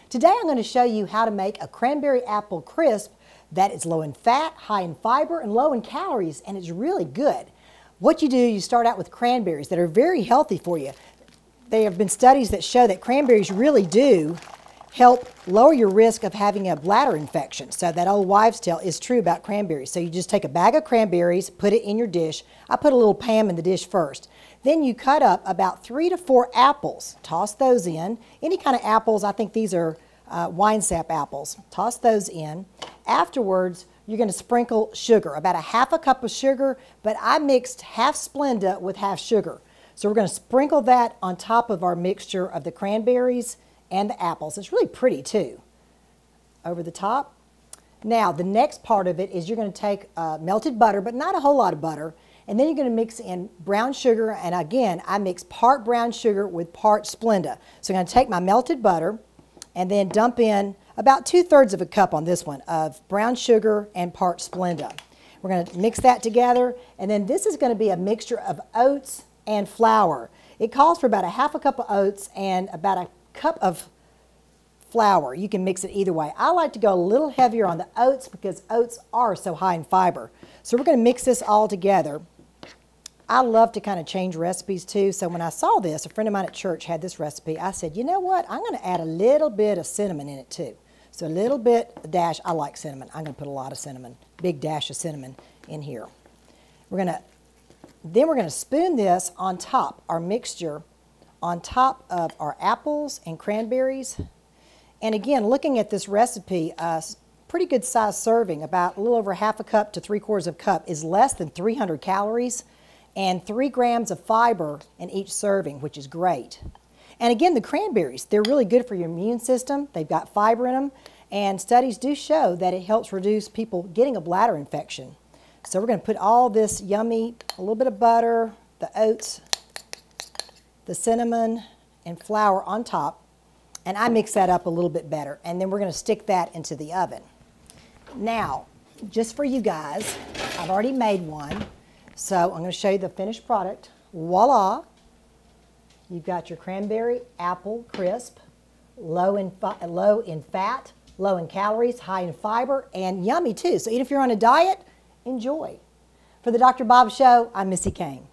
Today I'm going to show you how to make a cranberry apple crisp that is low in fat, high in fiber, and low in calories, and it's really good. What you do, you start out with cranberries that are very healthy for you. There have been studies that show that cranberries really do help lower your risk of having a bladder infection. So that old wives' tale is true about cranberries. So you just take a bag of cranberries, put it in your dish. I put a little Pam in the dish first. Then you cut up about 3 to 4 apples. Toss those in. Any kind of apples, I think these are wine sap apples. Toss those in. Afterwards, you're going to sprinkle sugar, about a half a cup of sugar, but I mixed half Splenda with half sugar. So we're going to sprinkle that on top of our mixture of the cranberries and the apples. It's really pretty too. Over the top. Now the next part of it is you're going to take melted butter, but not a whole lot of butter, and then you're going to mix in brown sugar, and again I mix part brown sugar with part Splenda. So I'm going to take my melted butter and then dump in about 2/3 of a cup on this one of brown sugar and part Splenda. We're going to mix that together, and then this is going to be a mixture of oats and flour. It calls for about a half a cup of oats and about a cup of flour. You can mix it either way. I like to go a little heavier on the oats because oats are so high in fiber. So we're going to mix this all together. I love to kind of change recipes too. So when I saw this, a friend of mine at church had this recipe. I said, you know what? I'm going to add a little bit of cinnamon in it too. So a little bit, a dash. I like cinnamon. I'm going to put a lot of cinnamon, big dash of cinnamon in here. Then we're going to spoon this on top, our mixture, on top of our apples and cranberries. And again, looking at this recipe, pretty good size serving, about a little over half a cup to 3/4 of a cup, is less than 300 calories and 3 grams of fiber in each serving, which is great. And again, the cranberries, they're really good for your immune system. They've got fiber in them, and studies do show that it helps reduce people getting a bladder infection. So we're going to put all this yummy, a little bit of butter, the oats, the cinnamon, and flour on top, and I mix that up a little bit better, and then we're going to stick that into the oven. Now, just for you guys, I've already made one, so I'm going to show you the finished product. Voila! You've got your cranberry apple crisp, low in fat, low in calories, high in fiber, and yummy too. So even if you're on a diet, enjoy. For the Dr. Bob Show, I'm Missy Kane.